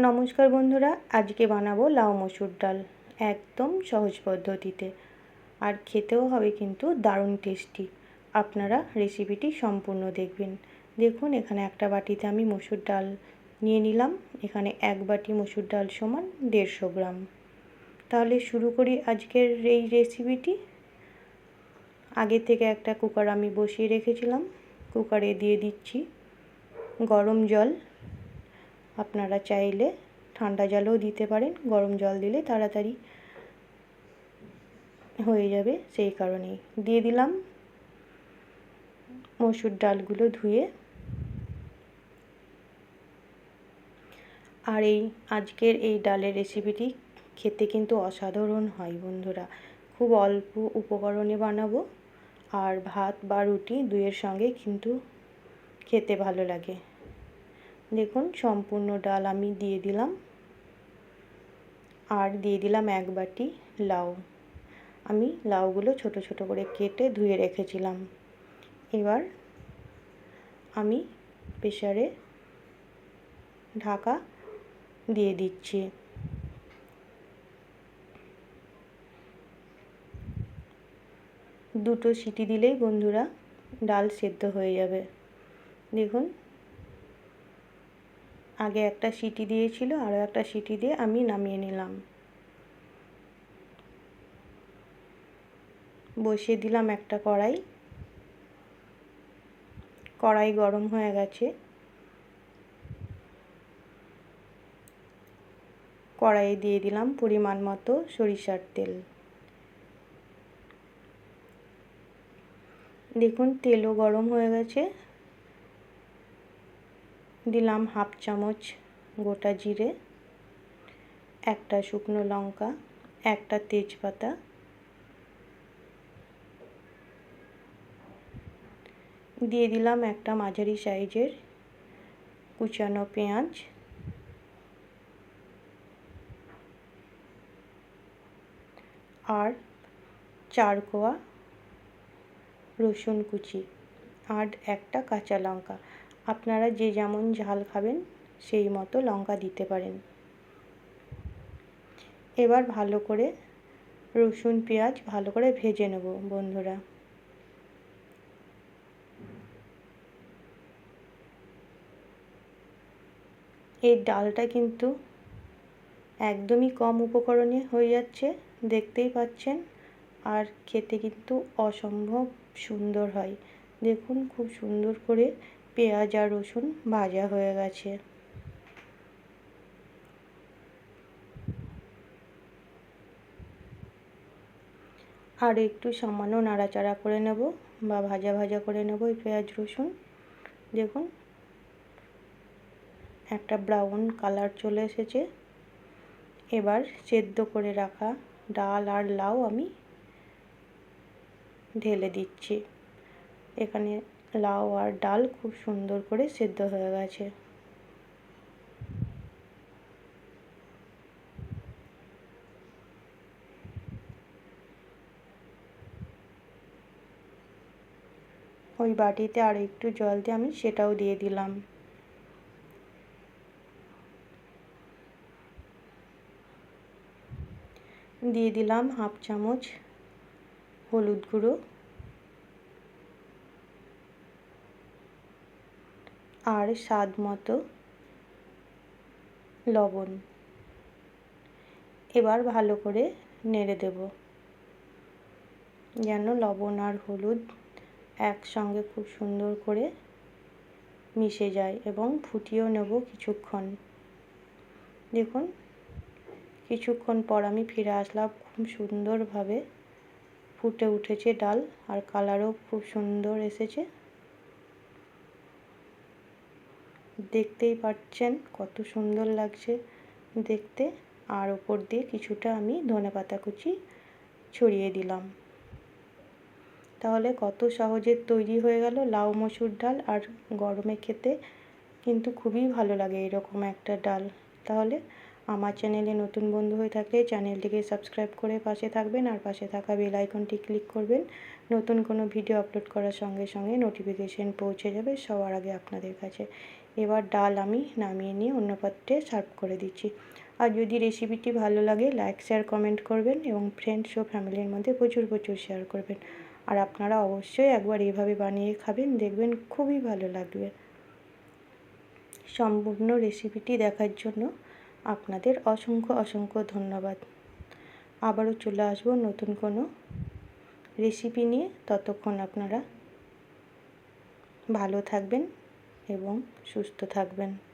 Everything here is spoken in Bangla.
নমস্কার বন্ধুরা, আজকে বানাবো লাউ মসুর ডাল একদম সহজ পদ্ধতিতে। আর খেতেও হবে কিন্তু দারুণ টেস্টি। আপনারা রেসিপিটি সম্পূর্ণ দেখবেন। দেখুন, এখানে একটা বাটিতে আমি মসুর ডাল নিয়ে নিলাম। এখানে এক বাটি মসুর ডাল সমান 150 গ্রাম। তাহলে শুরু করি আজকের এই রেসিপিটি। আগে থেকে একটা কুকার আমি বসিয়ে রেখেছিলাম। কুকারে দিয়ে দিচ্ছি গরম জল। আপনারা চাইলে ঠান্ডা জলও দিতে পারেন, গরম জল দিলে তাড়াতাড়ি হয়ে যাবে, সেই কারণেই দিয়ে দিলাম মসুর ডালগুলো ধুয়ে। আর আজকের এই ডালের রেসিপিটি খেতে কিন্তু অসাধারণ হয় বন্ধুরা। খুব অল্প উপকরণে বানাবো, আর ভাত বা রুটি দুইয়ের সঙ্গে কিন্তু খেতে ভালো লাগে। দেখুন, সম্পূর্ণ ডাল আমি দিয়ে দিলাম। আর দিয়ে দিলাম এক বাটি লাউ। আমি লাউগুলো ছোট ছোট করে কেটে ধুয়ে রেখেছিলাম। এবার আমি প্রেসারে ঢাকা দিয়ে দিচ্ছি। দুটো সিটি দিলেই বন্ধুরা ডাল সেদ্ধ হয়ে যাবে। দেখুন, আগে একটা সিটি দিয়েছিল, আরও একটা সিটি দিয়ে আমি নামিয়ে নিলাম। বসিয়ে দিলাম একটা কড়াই গরম হয়ে গেছে। কড়াইয়ে দিয়ে দিলাম পরিমাণ মতো সরিষার তেল। দেখুন, তেলও গরম হয়ে গেছে। দিলাম হাফ চামচ গোটা জিরে, একটা শুকনো লঙ্কা, একটা তেজপাতা, দিয়ে দিলাম একটা মাঝারি সাইজের কুচানো পেঁয়াজ, আর 4 কোয়া রসুন কুচি, আর একটা কাঁচা লঙ্কা। আপনারা যে যেমন ঝাল খাবেন সেই মতো লঙ্কা দিতে পারেন। এবার ভালো করে রসুন পেঁয়াজ ভালো করে ভেজে নেব বন্ধুরা। এই ডালটা কিন্তু একদমই কম উপকরণে হয়ে যাচ্ছে, দেখতেই পাচ্ছেন। আর খেতে কিন্তু অসম্ভব সুন্দর হয়। দেখুন, খুব সুন্দর করে পেঁয়াজ আর রসুন ভাজা হয়ে গেছে। আর একটু সামান্য নাড়াচাড়া করে নেব বা ভাজা ভাজা করে নেব এই পেঁয়াজ রসুন। দেখুন, একটা ব্রাউন কালার চলে এসেছে। এবার সেদ্ধ করে রাখা ডাল আর লাউ আমি ঢেলে দিচ্ছি। এখানে লাউ আর ডাল খুব সুন্দর করে সেদ্ধ হয়ে গেছে। ওই বাটিতে আর একটু জল দিয়ে আমি সেটাও দিয়ে দিলাম। দিয়ে দিলাম হাফ চামচ হলুদ গুঁড়ো, আর স্বাদ মতো লবণ। এবার ভালো করে নেড়ে দেব যেন লবণ আর হলুদ একসঙ্গে খুব সুন্দর করে মিশে যায়, এবং ফুটিয়েও নেব কিছুক্ষণ। দেখুন, কিছুক্ষণ পর আমি ফিরে আসলাম। খুব সুন্দরভাবে ফুটে উঠেছে ডাল, আর কালারও খুব সুন্দর এসেছে। দেখতেই পাচ্ছেন কত সুন্দর লাগছে দেখতে। আর ওপর দিয়ে কিছুটা আমি ধনেপাতা কুচি ছড়িয়ে দিলাম। তাহলে কত সহজে তৈরি হয়ে গেল লাউ মসুর ডাল। আর গরমে খেতে কিন্তু খুবই ভালো লাগে এরকম একটা ডাল। তাহলে আমার চ্যানেলে নতুন বন্ধু হয়ে থাকলে চ্যানেলটিকে সাবস্ক্রাইব করে পাশে থাকবেন, আর পাশে থাকা বেল আইকনটি ক্লিক করবেন। নতুন কোনো ভিডিও আপলোড করার সঙ্গে সঙ্গে নোটিফিকেশন পৌঁছে যাবে সবার আগে আপনাদের কাছে। এবার ডাল আমি নামিয়ে নিয়ে অন্য পাত্রে সার্ভ করে দিচ্ছি। আর যদি রেসিপিটি ভালো লাগে লাইক শেয়ার কমেন্ট করবেন এবং ফ্রেন্ডস ও ফ্যামিলির মধ্যে প্রচুর শেয়ার করবেন। আর আপনারা অবশ্যই একবার এইভাবে বানিয়ে খাবেন, দেখবেন খুবই ভালো লাগবে। সম্পূর্ণ রেসিপিটি দেখার জন্য আপনাদের অসংখ্য ধন্যবাদ। আবারও চলে আসবো নতুন কোনো রেসিপি নিয়ে। ততক্ষণ আপনারা ভালো থাকবেন এবং সুস্থ থাকবেন।